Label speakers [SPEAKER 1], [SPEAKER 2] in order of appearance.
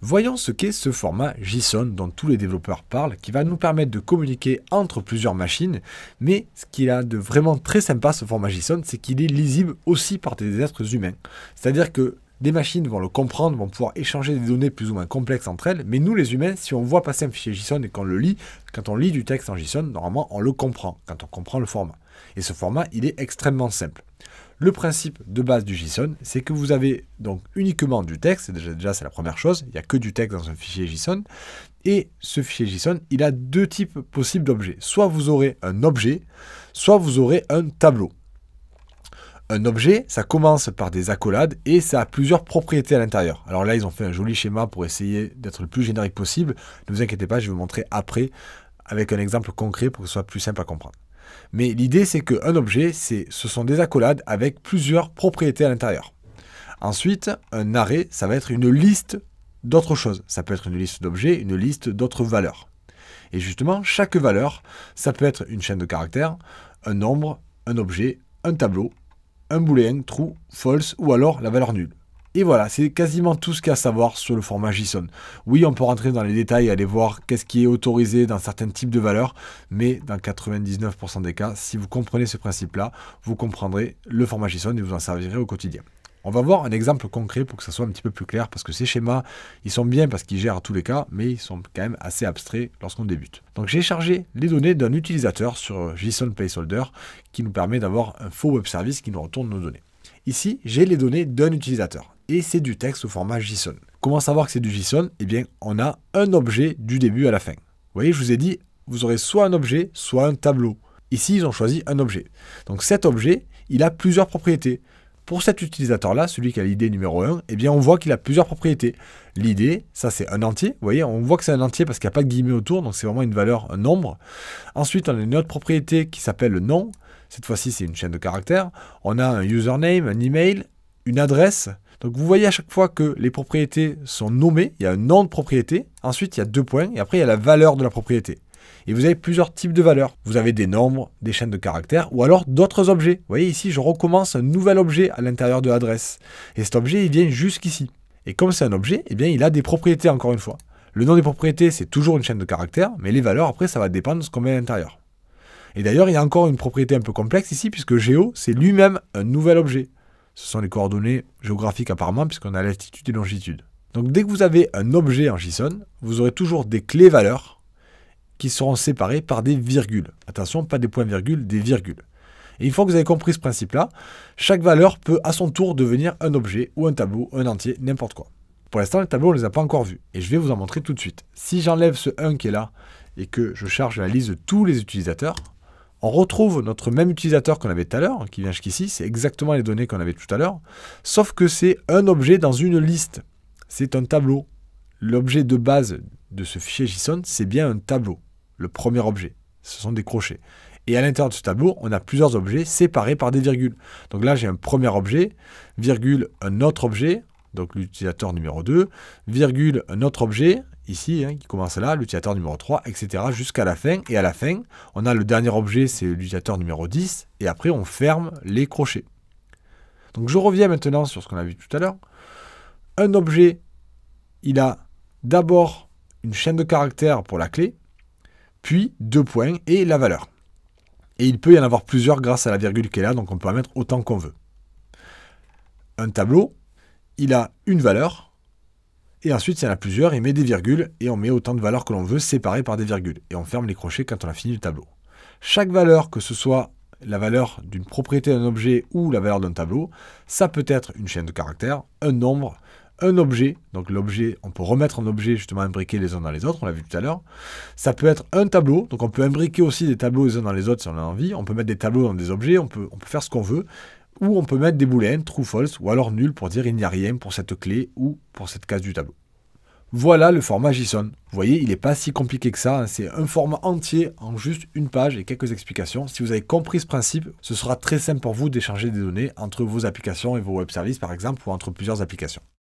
[SPEAKER 1] Voyons ce qu'est ce format JSON dont tous les développeurs parlent, qui va nous permettre de communiquer entre plusieurs machines, mais ce qu'il a de vraiment très sympa ce format JSON, c'est qu'il est lisible aussi par des êtres humains. C'est-à-dire que des machines vont le comprendre, vont pouvoir échanger des données plus ou moins complexes entre elles, mais nous les humains, si on voit passer un fichier JSON et qu'on le lit, quand on lit du texte en JSON, normalement on le comprend, quand on comprend le format. Et ce format, il est extrêmement simple. Le principe de base du JSON, c'est que vous avez donc uniquement du texte, déjà c'est la première chose, il n'y a que du texte dans un fichier JSON, et ce fichier JSON, il a deux types possibles d'objets. Soit vous aurez un objet, soit vous aurez un tableau. Un objet, ça commence par des accolades et ça a plusieurs propriétés à l'intérieur. Alors là, ils ont fait un joli schéma pour essayer d'être le plus générique possible. Ne vous inquiétez pas, je vais vous montrer après avec un exemple concret pour que ce soit plus simple à comprendre. Mais l'idée, c'est qu'un objet, ce sont des accolades avec plusieurs propriétés à l'intérieur. Ensuite, un array, ça va être une liste d'autres choses. Ça peut être une liste d'objets, une liste d'autres valeurs. Et justement, chaque valeur, ça peut être une chaîne de caractères, un nombre, un objet, un tableau, un booléen, true, false, ou alors la valeur nulle. Et voilà, c'est quasiment tout ce qu'il y a à savoir sur le format JSON. Oui, on peut rentrer dans les détails et aller voir qu'est-ce qui est autorisé dans certains types de valeurs, mais dans 99% des cas, si vous comprenez ce principe-là, vous comprendrez le format JSON et vous en servirez au quotidien. On va voir un exemple concret pour que ça soit un petit peu plus clair, parce que ces schémas, ils sont bien parce qu'ils gèrent tous les cas, mais ils sont quand même assez abstraits lorsqu'on débute. Donc j'ai chargé les données d'un utilisateur sur JSON Placeholder, qui nous permet d'avoir un faux web service qui nous retourne nos données. Ici, j'ai les données d'un utilisateur, et c'est du texte au format JSON. Comment savoir que c'est du JSON? Eh bien, on a un objet du début à la fin. Vous voyez, je vous ai dit, vous aurez soit un objet, soit un tableau. Ici, ils ont choisi un objet. Donc cet objet, il a plusieurs propriétés. Pour cet utilisateur-là, celui qui a l'id numéro 1, eh bien on voit qu'il a plusieurs propriétés. L'id, ça c'est un entier, vous voyez, on voit que c'est un entier parce qu'il n'y a pas de guillemets autour, donc c'est vraiment une valeur, un nombre. Ensuite, on a une autre propriété qui s'appelle le nom. Cette fois-ci, c'est une chaîne de caractères. On a un username, un email, une adresse. Donc vous voyez à chaque fois que les propriétés sont nommées, il y a un nom de propriété, ensuite il y a deux points, et après il y a la valeur de la propriété. Et vous avez plusieurs types de valeurs. Vous avez des nombres, des chaînes de caractères, ou alors d'autres objets. Vous voyez ici, je recommence un nouvel objet à l'intérieur de l'adresse. Et cet objet, il vient jusqu'ici. Et comme c'est un objet, eh bien, il a des propriétés encore une fois. Le nom des propriétés, c'est toujours une chaîne de caractères, mais les valeurs, après, ça va dépendre de ce qu'on met à l'intérieur. Et d'ailleurs, il y a encore une propriété un peu complexe ici, puisque Géo, c'est lui-même un nouvel objet. Ce sont les coordonnées géographiques apparemment, puisqu'on a latitude et longitude. Donc dès que vous avez un objet en JSON, vous aurez toujours des clés valeurs qui seront séparés par des virgules. Attention, pas des points-virgules, des virgules. Et une fois que vous avez compris ce principe-là, chaque valeur peut à son tour devenir un objet ou un tableau, un entier, n'importe quoi. Pour l'instant, les tableaux, on ne les a pas encore vus. Et je vais vous en montrer tout de suite. Si j'enlève ce 1 qui est là et que je charge la liste de tous les utilisateurs, on retrouve notre même utilisateur qu'on avait tout à l'heure, qui vient jusqu'ici. C'est exactement les données qu'on avait tout à l'heure. Sauf que c'est un objet dans une liste. C'est un tableau. L'objet de base de ce fichier JSON, c'est bien un tableau. Le premier objet, ce sont des crochets. Et à l'intérieur de ce tableau, on a plusieurs objets séparés par des virgules. Donc là, j'ai un premier objet, virgule, un autre objet, donc l'utilisateur numéro 2, virgule, un autre objet, ici, qui commence là, l'utilisateur numéro 3, etc. jusqu'à la fin. Et à la fin, on a le dernier objet, c'est l'utilisateur numéro 10, et après, on ferme les crochets. Donc je reviens maintenant sur ce qu'on a vu tout à l'heure. Un objet, il a d'abord une chaîne de caractères pour la clé, puis deux points et la valeur. Et il peut y en avoir plusieurs grâce à la virgule qui est là, donc on peut en mettre autant qu'on veut. Un tableau, il a une valeur, et ensuite il y en a plusieurs, il met des virgules, et on met autant de valeurs que l'on veut, séparées par des virgules. Et on ferme les crochets quand on a fini le tableau. Chaque valeur, que ce soit la valeur d'une propriété d'un objet ou la valeur d'un tableau, ça peut être une chaîne de caractères, un nombre, un objet, donc l'objet, on peut remettre un objet justement imbriqué les uns dans les autres, on l'a vu tout à l'heure. Ça peut être un tableau, donc on peut imbriquer aussi des tableaux les uns dans les autres si on a envie. On peut mettre des tableaux dans des objets, on peut faire ce qu'on veut. Ou on peut mettre des booléens, true, false, ou alors nul pour dire il n'y a rien pour cette clé ou pour cette case du tableau. Voilà le format JSON. Vous voyez, il n'est pas si compliqué que ça. C'est un format entier en juste une page et quelques explications. Si vous avez compris ce principe, ce sera très simple pour vous d'échanger des données entre vos applications et vos web services par exemple, ou entre plusieurs applications.